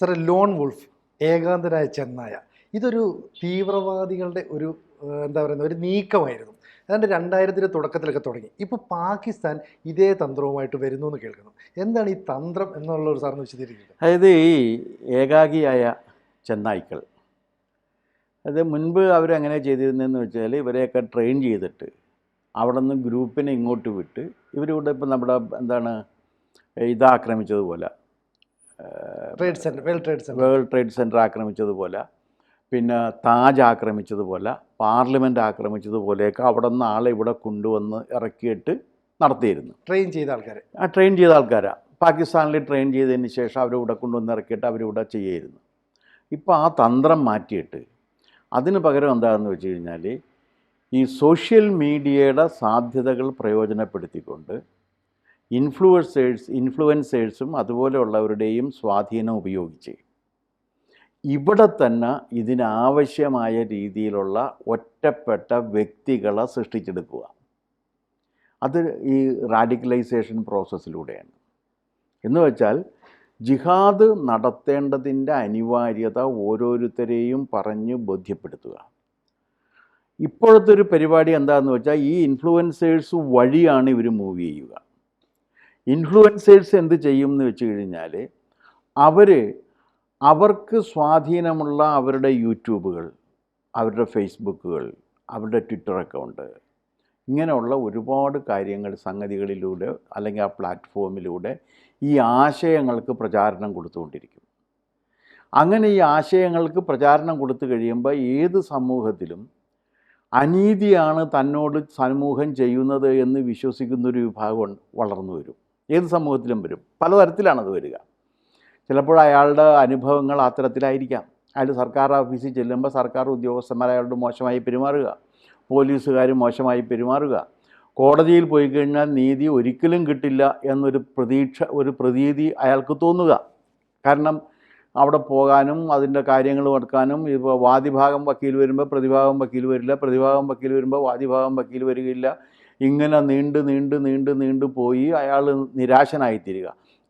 സാറേ, loan wolf, ഏകാന്തനായ ചെന്നായ, ഇതൊരു തീവ്രവാദികളുടെ ഒരു എന്താ പറയുന്നത്, ഒരു നീക്കമായിരുന്നു. ഏതാണ്ട് 2000-ന്റെ തുടക്കത്തിലൊക്കെ തുടങ്ങി. ഇപ്പോൾ പാകിസ്ഥാൻ ഇതേ തന്ത്രവുമായിട്ട് വരുന്നു എന്ന് കേൾക്കുന്നു. എന്താണ് ഈ തന്ത്രം എന്നുള്ള ഒരു സാറിന് വിശദീകരിക്കുന്നത്? അതായത് ഈ ഏകാഗിയായ ചെന്നായ്ക്കൾ, അത് മുൻപ് അവരെങ്ങനെ ചെയ്തിരുന്നതെന്ന് വെച്ചാൽ ഇവരെയൊക്കെ ട്രെയിൻ ചെയ്തിട്ട് അവിടെ നിന്ന് ഗ്രൂപ്പിനെ ഇങ്ങോട്ട് വിട്ട് ഇവരിവിടെ ഇപ്പം നമ്മുടെ എന്താണ് ഇതാക്രമിച്ചതുപോലെ, വേൾഡ് ട്രേഡ് സെൻറ്റർ ആക്രമിച്ചതുപോലെ, പിന്നെ താജ് ആക്രമിച്ചതുപോലെ, പാർലമെൻറ്റ് ആക്രമിച്ചതുപോലെയൊക്കെ അവിടെ നിന്ന് ആളെ ഇവിടെ കൊണ്ടുവന്ന് ഇറക്കിയിട്ട് നടത്തിയിരുന്നു. ട്രെയിൻ ചെയ്ത ആൾക്കാരാണ് പാകിസ്ഥാനിൽ ട്രെയിൻ ചെയ്തതിന് ശേഷം അവരിവിടെ കൊണ്ടുവന്ന് ഇറക്കിയിട്ട് അവരിവിടെ ചെയ്യായിരുന്നു. ഇപ്പോൾ ആ തന്ത്രം മാറ്റിയിട്ട് അതിന് പകരം എന്താണെന്ന് വെച്ച് കഴിഞ്ഞാൽ ഈ സോഷ്യൽ മീഡിയയുടെ സാധ്യതകൾ പ്രയോജനപ്പെടുത്തിക്കൊണ്ട് ഇൻഫ്ലുവൻസേഴ്സും അതുപോലെയുള്ളവരുടെയും സ്വാധീനം ഉപയോഗിച്ച് ഇവിടെ തന്നെ ഇതിനാവശ്യമായ രീതിയിലുള്ള ഒറ്റപ്പെട്ട വ്യക്തികളെ സൃഷ്ടിച്ചെടുക്കുക. അത് ഈ റാഡിക്കലൈസേഷൻ പ്രോസസ്സിലൂടെയാണ്. എന്ന് വെച്ചാൽ ജിഹാദ് നടത്തേണ്ടതിൻ്റെ അനിവാര്യത ഓരോരുത്തരെയും പറഞ്ഞ് ബോധ്യപ്പെടുത്തുക. ഇപ്പോഴത്തെ ഒരു പരിപാടി എന്താണെന്ന് വെച്ചാൽ ഈ ഇൻഫ്ലുവൻസേഴ്സ് വഴിയാണ് ഇവർ മൂവ് ചെയ്യുക. ഇൻഫ്ലുവൻസേഴ്സ് എന്ത് ചെയ്യും എന്ന് വെച്ച് കഴിഞ്ഞാൽ അവർക്ക് സ്വാധീനമുള്ള അവരുടെ യൂട്യൂബുകൾ, അവരുടെ ഫേസ്ബുക്കുകൾ, അവരുടെ ട്വിറ്റർ അക്കൗണ്ട്, ഇങ്ങനെയുള്ള ഒരുപാട് സംഗതികളിലൂടെ അല്ലെങ്കിൽ ആ പ്ലാറ്റ്ഫോമിലൂടെ ഈ ആശയങ്ങൾക്ക് പ്രചാരണം കൊടുത്തുകൊണ്ടിരിക്കും. അങ്ങനെ ഈ ആശയങ്ങൾക്ക് പ്രചാരണം കൊടുത്തു കഴിയുമ്പോൾ ഏത് സമൂഹത്തിലും അനീതിയാണ് തന്നോട് സമൂഹം ചെയ്യുന്നത് എന്ന് വിശ്വസിക്കുന്നൊരു വിഭാഗം വളർന്നു വരും. ഏത് സമൂഹത്തിലും വരും. പലതരത്തിലാണത് വരിക. ചിലപ്പോൾ അയാളുടെ അനുഭവങ്ങൾ അത്തരത്തിലായിരിക്കാം. അയാൾ സർക്കാർ ഓഫീസിൽ ചെല്ലുമ്പോൾ സർക്കാർ ഉദ്യോഗസ്ഥന്മാർ അയാളോട് മോശമായി പെരുമാറുക, പോലീസുകാർ മോശമായി പെരുമാറുക, കോടതിയിൽ പോയി കഴിഞ്ഞാൽ നീതി ഒരിക്കലും കിട്ടില്ല എന്നൊരു പ്രതീതി അയാൾക്ക് തോന്നുക. കാരണം അവിടെ പോകാനും അതിൻ്റെ കാര്യങ്ങൾ നടക്കാനും ഇപ്പോൾ വാദിഭാഗം വക്കീൽ വരുമ്പോൾ പ്രതിഭാഗം വക്കീൽ വരില്ല, പ്രതിഭാഗം വക്കീൽ വരുമ്പോൾ വാദിഭാഗം വക്കീൽ വരികയില്ല. ഇങ്ങനെ നീണ്ടു പോയി അയാൾ നിരാശനായിത്തീരുക.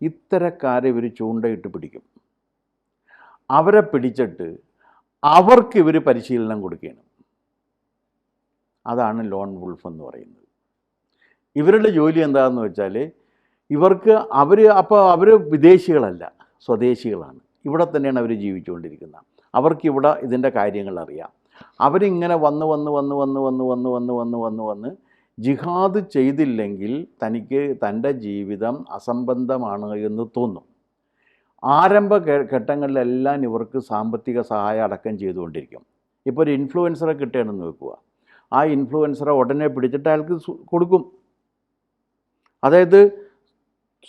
ഇത്തരക്കാരെ ഇവർ ചൂണ്ടയിട്ട് പിടിക്കും. അവരെ പിടിച്ചിട്ട് അവർക്ക് ഇവർ പരിശീലനം കൊടുക്കുകയാണ്. അതാണ് ലോൺ വുൾഫ് എന്ന് പറയുന്നത്. ഇവരുടെ ജോലി എന്താണെന്ന് വെച്ചാൽ അവർ വിദേശികളല്ല, സ്വദേശികളാണ്. ഇവിടെ തന്നെയാണ് അവർ ജീവിച്ചുകൊണ്ടിരിക്കുന്നത്. അവർക്കിവിടെ ഇതിൻ്റെ കാര്യങ്ങൾ അറിയാം. അവരിങ്ങനെ വന്ന് ജിഹാദ് ചെയ്തില്ലെങ്കിൽ തനിക്ക് തൻ്റെ ജീവിതം അസംബന്ധമാണ് എന്ന് തോന്നും. ആരംഭ ഘട്ടങ്ങളിലെല്ലാം ഇവർക്ക് സാമ്പത്തിക സഹായം അടക്കം ചെയ്തുകൊണ്ടിരിക്കും. ഇപ്പോൾ ഒരു ഇൻഫ്ലുവൻസറെ കിട്ടുകയാണെന്ന് വെക്കുക. ആ ഇൻഫ്ലുവൻസറെ ഉടനെ പിടിച്ചിട്ട് അയാൾക്ക് കൊടുക്കും. അതായത്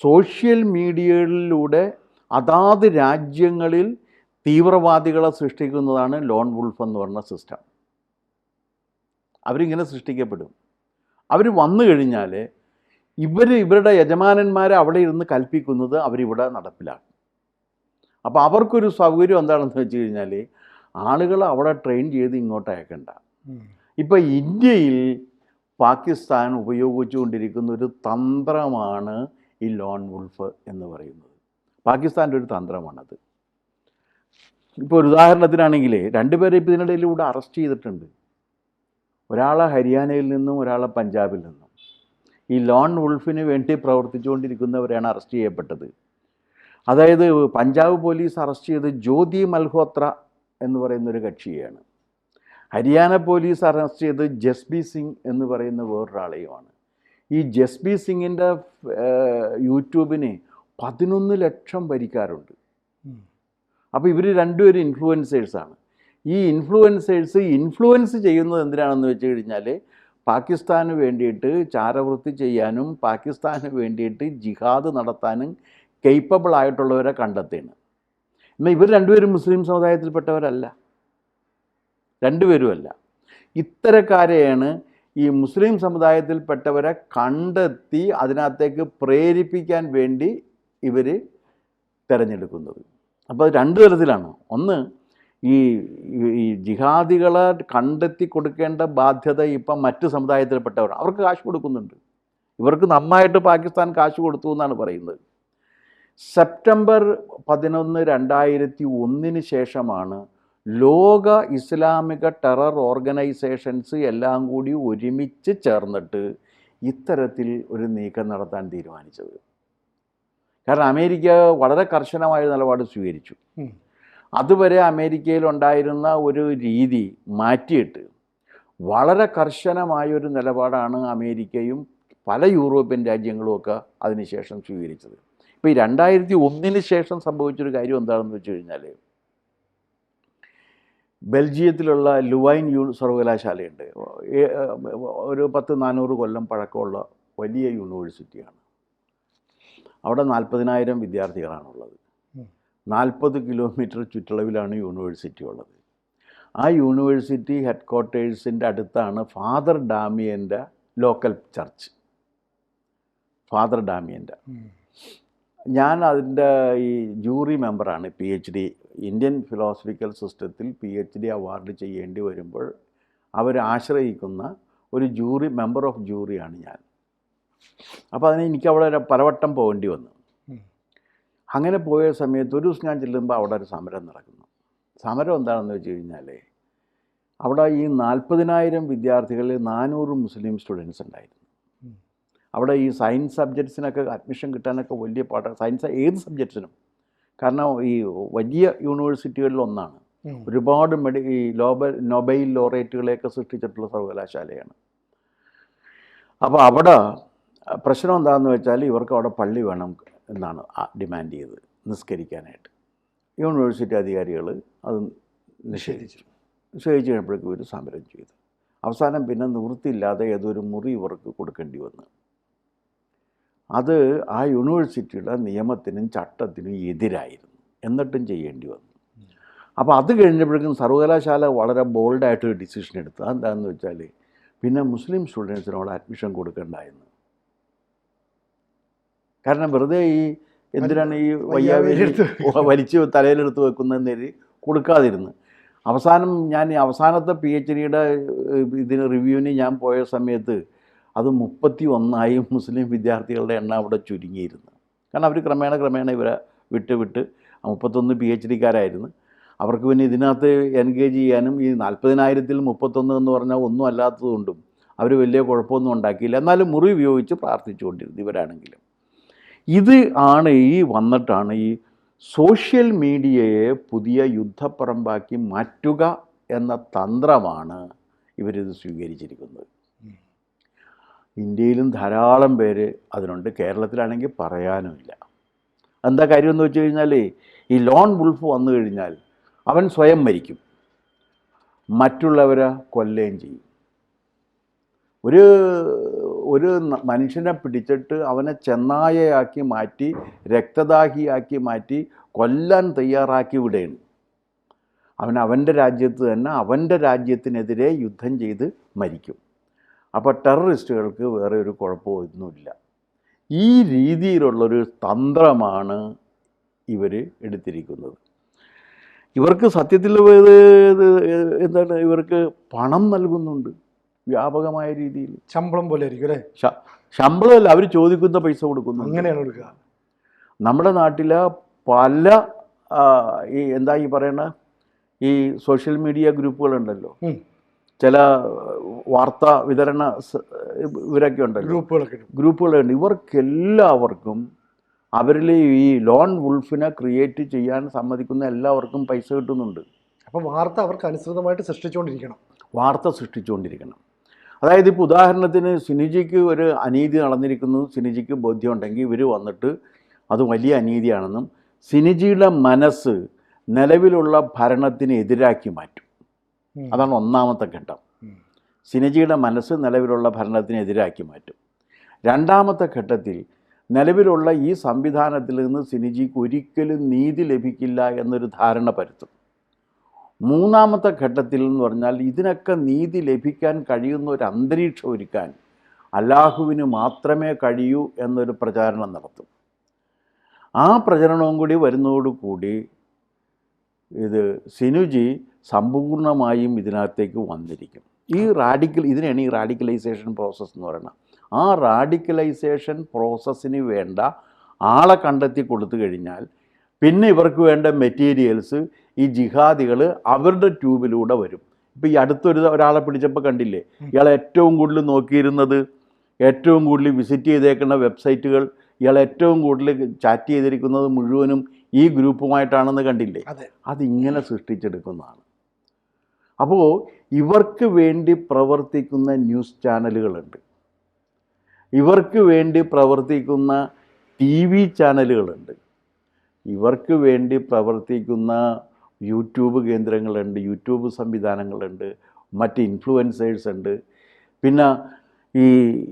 സോഷ്യൽ മീഡിയയിലൂടെ അതാത് രാജ്യങ്ങളിൽ തീവ്രവാദികളെ സൃഷ്ടിക്കുന്നതാണ് ലോൺ വുൾഫ് എന്ന് പറഞ്ഞ സിസ്റ്റം. അവരിങ്ങനെ സൃഷ്ടിക്കപ്പെടും. അവർ വന്നു കഴിഞ്ഞാൽ ഇവരുടെ യജമാനന്മാരെ അവിടെ ഇരുന്ന് കൽപ്പിക്കുന്നത് അവരിവിടെ നടപ്പിലാക്കും. അപ്പോൾ അവർക്കൊരു സൗകര്യം എന്താണെന്ന് വെച്ച് കഴിഞ്ഞാൽ ആളുകളെ അവിടെ ട്രെയിൻ ചെയ്ത് ഇങ്ങോട്ട് അയക്കണ്ട. ഇപ്പോൾ ഇന്ത്യയിൽ പാകിസ്ഥാൻ ഉപയോഗിച്ചുകൊണ്ടിരിക്കുന്ന ഒരു തന്ത്രമാണ് ഈ ലോൺ വുൾഫ് എന്ന് പറയുന്നത്. പാകിസ്ഥാൻ്റെ ഒരു തന്ത്രമാണത്. ഇപ്പോൾ ഒരു ഉദാഹരണത്തിനാണെങ്കിൽ 2 പേരെ ഇപ്പോൾ ഇതിനിടയിലൂടെ അറസ്റ്റ് ചെയ്തിട്ടുണ്ട്. ഒരാളെ ഹരിയാനയിൽ നിന്നും ഒരാളെ പഞ്ചാബിൽ നിന്നും. ഈ ലോൺ വുൾഫിന് വേണ്ടി പ്രവർത്തിച്ചുകൊണ്ടിരിക്കുന്നവരാണ് അറസ്റ്റ് ചെയ്യപ്പെട്ടത്. അതായത് പഞ്ചാബ് പോലീസ് അറസ്റ്റ് ചെയ്ത് ജ്യോതി മൽഹോത്ര എന്ന് പറയുന്നൊരു കക്ഷിയെയാണ്. ഹരിയാന പോലീസ് അറസ്റ്റ് ചെയ്ത് ജസ്ബി സിംഗ് എന്ന് പറയുന്ന വേറൊരാളെയുമാണ്. ഈ ജസ്ബി സിംഗിൻ്റെ യൂട്യൂബിന് 11 ലക്ഷം വരിക്കാരുണ്ട്. അപ്പോൾ ഇവർ രണ്ടുപേരും ഇൻഫ്ലുവൻസേഴ്സാണ്. ഈ ഇൻഫ്ലുവൻസ് ചെയ്യുന്നത് എന്തിനാണെന്ന് വെച്ച് കഴിഞ്ഞാൽ പാകിസ്ഥാന് വേണ്ടിയിട്ട് ചാരവൃത്തി ചെയ്യാനും പാകിസ്ഥാന് വേണ്ടിയിട്ട് ജിഹാദ് നടത്താനും കേപ്പബിൾ ആയിട്ടുള്ളവരെ കണ്ടെത്തുകയാണ്. എന്നാൽ ഇവർ രണ്ടുപേരും മുസ്ലിം സമുദായത്തിൽപ്പെട്ടവരല്ല, രണ്ടുപേരുമല്ല. ഇത്തരക്കാരെയാണ് ഈ മുസ്ലിം സമുദായത്തിൽപ്പെട്ടവരെ കണ്ടെത്തി അതിനകത്തേക്ക് പ്രേരിപ്പിക്കാൻ വേണ്ടി ഇവർ തിരഞ്ഞെടുക്കുന്നത്. അപ്പോൾ അത് 2 തരത്തിലാണ്. ഒന്ന്, ഈ ജിഹാദികളെ കണ്ടെത്തി കൊടുക്കേണ്ട ബാധ്യത ഇപ്പം മറ്റ് സമുദായത്തിൽപ്പെട്ടവരാണ്. അവർക്ക് കാശ് കൊടുക്കുന്നുണ്ട്. ഇവർക്ക് നന്നായിട്ട് പാകിസ്ഥാൻ കാശ് കൊടുത്തു എന്നാണ് പറയുന്നത്. സെപ്റ്റംബർ 11, 2001 ശേഷമാണ് ലോക ഇസ്ലാമിക ടെറർ ഓർഗനൈസേഷൻസ് എല്ലാം കൂടി ഒരുമിച്ച് ചേർന്നിട്ട് ഇത്തരത്തിൽ ഒരു നീക്കം നടത്താൻ തീരുമാനിച്ചത്. കാരണം അമേരിക്ക വളരെ കർശനമായ നിലപാട് സ്വീകരിച്ചു. അതുവരെ അമേരിക്കയിലുണ്ടായിരുന്ന ഒരു രീതി മാറ്റിയിട്ട് വളരെ കർശനമായൊരു നിലപാടാണ് അമേരിക്കയും പല യൂറോപ്യൻ രാജ്യങ്ങളുമൊക്കെ അതിനുശേഷം സ്വീകരിച്ചത്. ഇപ്പോൾ ഈ 2001 ശേഷം സംഭവിച്ചൊരു കാര്യം എന്താണെന്ന് വെച്ച് കഴിഞ്ഞാൽ, ബെൽജിയത്തിലുള്ള ലുവൈൻ സർവകലാശാലയുണ്ട്. ഒരു 10-400 കൊല്ലം പഴക്കമുള്ള വലിയ യൂണിവേഴ്സിറ്റിയാണ്. അവിടെ 40,000 വിദ്യാർത്ഥികളാണുള്ളത്. 40 കിലോമീറ്റർ ചുറ്റളവിലാണ് യൂണിവേഴ്സിറ്റി ഉള്ളത്. ആ യൂണിവേഴ്സിറ്റി ഹെഡ് ക്വാർട്ടേഴ്സിൻ്റെ അടുത്താണ് ഫാദർ ഡാമിയൻ്റെ ലോക്കൽ ചർച്ച്. ഫാദർ ഡാമിയൻ്റെ ഞാൻ അതിൻ്റെ ഈ ജൂറി മെമ്പറാണ്. PhD ഇന്ത്യൻ ഫിലോസഫിക്കൽ സിസ്റ്റത്തിൽ PhD അവാർഡ് ചെയ്യേണ്ടി വരുമ്പോൾ അവർ ആശ്രയിക്കുന്ന ഒരു ജൂറി മെമ്പർ ഓഫ് ജൂറിയാണ് ഞാൻ. അപ്പോൾ അതിന് എനിക്ക് അവിടെ പലവട്ടം പോകേണ്ടി വന്നു. അങ്ങനെ പോയ സമയത്ത് ഒരു ദിവസം ഞാൻ ചെല്ലുമ്പോൾ അവിടെ ഒരു സമരം നടക്കുന്നു. സമരം എന്താണെന്ന് വെച്ച് കഴിഞ്ഞാൽ, അവിടെ ഈ 40,000 വിദ്യാർത്ഥികളിൽ 400 മുസ്ലിം സ്റ്റുഡൻസ് ഉണ്ടായിരുന്നു. അവിടെ ഈ സയൻസ് സബ്ജക്ട്സിനൊക്കെ അഡ്മിഷൻ കിട്ടാനൊക്കെ വലിയ പാടാണ്. സയൻസ് ഏത് സബ്ജക്ട്സിനും. കാരണം ഈ വലിയ യൂണിവേഴ്സിറ്റികളിലൊന്നാണ്. ഒരുപാട് ഈ നൊബൈൽ ലോറേറ്റുകളെയൊക്കെ സൃഷ്ടിച്ചിട്ടുള്ള സർവകലാശാലയാണ്. അപ്പോൾ അവിടെ പ്രശ്നം എന്താണെന്ന് വെച്ചാൽ, ഇവർക്ക് അവിടെ പള്ളി വേണം എന്നാണ് ഡിമാൻഡ് ചെയ്ത് നിസ്കരിക്കാനായിട്ട്. യൂണിവേഴ്സിറ്റി അധികാരികൾ അത് നിഷേധിച്ചു കഴിഞ്ഞപ്പോഴേക്കും ഇവർ സമരം ചെയ്തു. അവസാനം പിന്നെ നിവൃത്തിയില്ലാതെ ഏതൊരു മുറി ഇവർക്ക് കൊടുക്കേണ്ടി വന്നു. അത് ആ യൂണിവേഴ്സിറ്റിയുടെ നിയമത്തിനും ചട്ടത്തിനും എതിരായിരുന്നു. എന്നിട്ടും ചെയ്യേണ്ടി വന്നു. അപ്പോൾ അത് കഴിഞ്ഞപ്പോഴേക്കും സർവകലാശാല വളരെ ബോൾഡായിട്ടൊരു ഡിസിഷൻ എടുത്തു. അതെന്താണെന്ന് വെച്ചാൽ, പിന്നെ മുസ്ലിം സ്റ്റുഡൻസിനോട് അഡ്മിഷൻ കൊടുക്കണ്ടായിരുന്നു. കാരണം വെറുതെ ഈ എന്തിനാണ് ഈ വയ്യാവേലി വലിച്ച് തലയിലെടുത്ത് വെക്കുന്നതിന് കൊടുക്കാതിരുന്നു. അവസാനം ഞാൻ അവസാനത്തെ PhDയുടെ ഇതിന് റിവ്യൂവിന് ഞാൻ പോയ സമയത്ത് അത് 31 മുസ്ലിം വിദ്യാർത്ഥികളുടെ എണ്ണം അവിടെ ചുരുങ്ങിയിരുന്നു. കാരണം അവർ ക്രമേണ ഇവരെ വിട്ട് 31 PhDക്കാരായിരുന്നു. അവർക്ക് പിന്നെ ഇതിനകത്ത് എൻഗേജ് ചെയ്യാനും ഈ 40,000-ൽ 31 എന്ന് പറഞ്ഞാൽ ഒന്നും അല്ലാത്തതുകൊണ്ടും അവർ വലിയ കുഴപ്പമൊന്നും ഉണ്ടാക്കിയില്ല. എന്നാലും മുറി ഉപയോഗിച്ച് പ്രാർത്ഥിച്ചുകൊണ്ടിരുന്നു ഇവരാണെങ്കിലും. ഇത് ആണ് വന്നിട്ടാണ് ഈ സോഷ്യൽ മീഡിയയെ പുതിയ യുദ്ധപ്പറമ്പാക്കി മാറ്റുക എന്ന തന്ത്രമാണ് ഇവരിത് സ്വീകരിച്ചിരിക്കുന്നത്. ഇന്ത്യയിലും ധാരാളം പേര് അതിനുണ്ട്. കേരളത്തിലാണെങ്കിൽ പറയാനുമില്ല. എന്താ കാര്യമെന്ന് വെച്ച് കഴിഞ്ഞാൽ, ഈ ലോൺ വുൾഫ് വന്നു കഴിഞ്ഞാൽ അവൻ സ്വയം മരിക്കും, മറ്റുള്ളവരെ കൊല്ലുകയും ചെയ്യും. ഒരു മനുഷ്യനെ പിടിച്ചിട്ട് അവനെ ചെന്നായയാക്കി മാറ്റി, രക്തദാഹിയാക്കി മാറ്റി, കൊല്ലാൻ തയ്യാറാക്കി വിടുകയാണ്. അവൻ്റെ രാജ്യത്ത് തന്നെ അവൻ്റെ രാജ്യത്തിനെതിരെ യുദ്ധം ചെയ്ത് മരിക്കും. അപ്പോൾ ടെററിസ്റ്റുകൾക്ക് വേറെ ഒരു കുഴപ്പമൊന്നുമില്ല. ഈ രീതിയിലുള്ളൊരു തന്ത്രമാണ് ഇവർ എടുത്തിരിക്കുന്നത്. ഇവർക്ക് സത്യത്തിൽ എന്താണ്, ഇവർക്ക് പണം നൽകുന്നുണ്ട് വ്യാപകമായ രീതിയിൽ. ശമ്പളം പോലെ ആയിരിക്കും അല്ലേ? ശമ്പളമല്ല, അവർ ചോദിക്കുന്ന പൈസ കൊടുക്കുന്നു. അങ്ങനെയാണ് കൊടുക്കുക. നമ്മുടെ നാട്ടിലെ പല ഈ പറയുന്ന ഈ സോഷ്യൽ മീഡിയ ഗ്രൂപ്പുകളുണ്ടല്ലോ, ചില വാർത്താ വിതരണ ഇവരൊക്കെ ഉണ്ടല്ലോ, ഗ്രൂപ്പുകളുണ്ട്. ഇവർക്കെല്ലാവർക്കും അവരിൽ ഈ ലോൺ വുൾഫിനെ ക്രിയേറ്റ് ചെയ്യാൻ സമ്മതിക്കുന്ന എല്ലാവർക്കും പൈസ കിട്ടുന്നുണ്ട്. അപ്പോൾ വാർത്ത അവർക്ക് അനുസൃതമായിട്ട് സൃഷ്ടിച്ചുകൊണ്ടിരിക്കണം. അതായത് ഇപ്പോൾ ഉദാഹരണത്തിന് സിനിജിക്ക് ഒരു അനീതി നടന്നിരിക്കുന്നു, സിനിജിക്ക് ബോധ്യമുണ്ടെങ്കിൽ ഇവർ വന്നിട്ട് അത് വലിയ അനീതിയാണെന്നും സിനിജിയുടെ മനസ്സ് നിലവിലുള്ള ഭരണത്തിന് എതിരാക്കി മാറ്റും. അതാണ് ഒന്നാമത്തെ ഘട്ടം. സിനിജിയുടെ മനസ്സ് നിലവിലുള്ള ഭരണത്തിന് എതിരാക്കി മാറ്റും. രണ്ടാമത്തെ ഘട്ടത്തിൽ നിലവിലുള്ള ഈ സംവിധാനത്തിൽ നിന്ന് സിനിജിക്ക് ഒരിക്കലും നീതി ലഭിക്കില്ല എന്നൊരു ധാരണ പരത്തും. മൂന്നാമത്തെ ഘട്ടത്തിൽ എന്ന് പറഞ്ഞാൽ ഇതിനൊക്കെ നീതി ലഭിക്കാൻ കഴിയുന്ന ഒരു അന്തരീക്ഷം ഒരുക്കാൻ അല്ലാഹുവിന് മാത്രമേ കഴിയൂ എന്നൊരു പ്രചാരണം നടത്തും. ആ പ്രചരണവും കൂടി വരുന്നതോടുകൂടി സിനുജി സമ്പൂർണ്ണമായും ഇതിനകത്തേക്ക് വന്നിരിക്കും. ഇതിനാണ് ഈ റാഡിക്കലൈസേഷൻ പ്രോസസ്സ് എന്ന് പറയുന്നത്. ആ റാഡിക്കലൈസേഷൻ പ്രോസസ്സിന് വേണ്ട ആളെ കണ്ടെത്തി കൊടുത്തു കഴിഞ്ഞാൽ പിന്നെ ഇവർക്ക് വേണ്ട മെറ്റീരിയൽസ് ഈ ജിഹാദികൾ അവരുടെ ട്യൂബിലൂടെ വരും. ഇപ്പോൾ ഈ ഒരാളെ പിടിച്ചപ്പോൾ കണ്ടില്ലേ, ഇയാളെ ഏറ്റവും കൂടുതൽ നോക്കിയിരുന്നത്, ഏറ്റവും കൂടുതൽ വിസിറ്റ് ചെയ്തേക്കുന്ന വെബ്സൈറ്റുകൾ, ഇയാൾ ഏറ്റവും കൂടുതൽ ചാറ്റ് ചെയ്തിരിക്കുന്നത് മുഴുവനും ഈ ഗ്രൂപ്പുമായിട്ടാണെന്ന് കണ്ടില്ലേ. അതിങ്ങനെ സൃഷ്ടിച്ചെടുക്കുന്നതാണ്. അപ്പോൾ ഇവർക്ക് വേണ്ടി പ്രവർത്തിക്കുന്ന ന്യൂസ് ചാനലുകളുണ്ട്, ഇവർക്ക് വേണ്ടി പ്രവർത്തിക്കുന്ന TV ചാനലുകളുണ്ട്, ഇവർക്ക് വേണ്ടി പ്രവർത്തിക്കുന്ന യൂട്യൂബ് കേന്ദ്രങ്ങളുണ്ട്, യൂട്യൂബ് സംവിധാനങ്ങളുണ്ട്, മറ്റ് ഇൻഫ്ലുവൻസേഴ്സ് ഉണ്ട്. പിന്നെ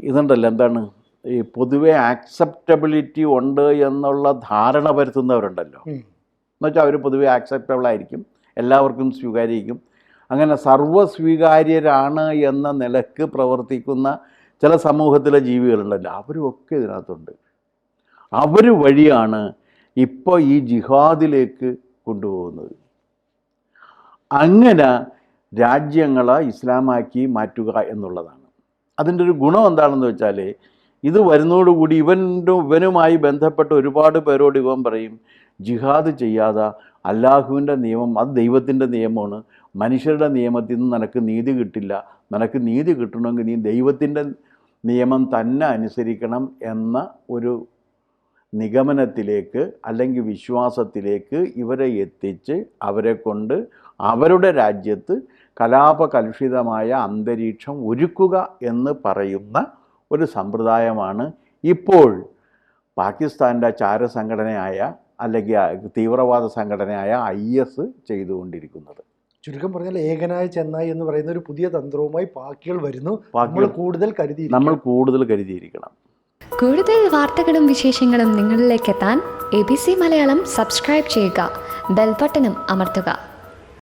ഇതുണ്ടല്ലോ, എന്താണ് ഈ പൊതുവെ ആക്സെപ്റ്റബിലിറ്റി ഉണ്ട് എന്നുള്ള ധാരണ വരുത്തുന്നവരുണ്ടല്ലോ. എന്നുവെച്ചാൽ അവർ പൊതുവെ ആക്സെപ്റ്റബിൾ ആയിരിക്കും, എല്ലാവർക്കും സ്വീകാര്യമായിരിക്കും. അങ്ങനെ സർവ്വസ്വീകാര്യരാണ് എന്ന നിലക്ക് പ്രവർത്തിക്കുന്ന ചില സമൂഹത്തിലെ ജീവികളുണ്ടല്ലോ, അവരുമൊക്കെ ഇതിനകത്തുണ്ട്. അവർ വഴിയാണ് ഇപ്പോൾ ഈ ജിഹാദിലേക്ക് കൊണ്ടുപോകുന്നത്. അങ്ങനെ രാജ്യങ്ങളെ ഇസ്ലാമാക്കി മാറ്റുക എന്നുള്ളതാണ്. അതിൻ്റെ ഒരു ഗുണം എന്താണെന്ന് വെച്ചാൽ, ഇത് വരുന്നതോടുകൂടി ഇവനുമായി ബന്ധപ്പെട്ട ഒരുപാട് പേരോട് ഇവൻ പറയും, ജിഹാദ് ചെയ്യാതെ അല്ലാഹുവിൻ്റെ നിയമം, അത് ദൈവത്തിൻ്റെ നിയമമാണ്, മനുഷ്യരുടെ നിയമത്തിൽ നിന്ന് നിനക്ക് നീതി കിട്ടില്ല, നിനക്ക് നീതി കിട്ടണമെങ്കിൽ നീ ദൈവത്തിൻ്റെ നിയമം തന്നെ അനുസരിക്കണം എന്ന ഒരു നിഗമനത്തിലേക്ക് അല്ലെങ്കിൽ വിശ്വാസത്തിലേക്ക് ഇവരെ എത്തിച്ച് അവരെ കൊണ്ട് അവരുടെ രാജ്യത്ത് കലാപകലുഷിതമായ അന്തരീക്ഷം ഒരുക്കുക എന്ന് പറയുന്ന ഒരു സമ്പ്രദായമാണ് ഇപ്പോൾ പാകിസ്ഥാൻ്റെ ചാരസംഘടനയായ അല്ലെങ്കിൽ തീവ്രവാദ സംഘടനയായ IS ചെയ്തുകൊണ്ടിരിക്കുന്നത്. ചുരുക്കം പറഞ്ഞാൽ ഏകനായ ചെന്നായി എന്ന് പറയുന്ന ഒരു പുതിയ തന്ത്രവുമായി പാക്കികൾ വരുന്നു. നമ്മൾ കൂടുതൽ കരുതിയിരിക്കണം. കൂടുതൽ വാർത്തകളും വിശേഷങ്ങളും നിങ്ങളിലേക്ക് എത്താൻ ABC മലയാളം സബ്സ്ക്രൈബ് ചെയ്യുക, ബെൽ ബട്ടണും അമർത്തുക.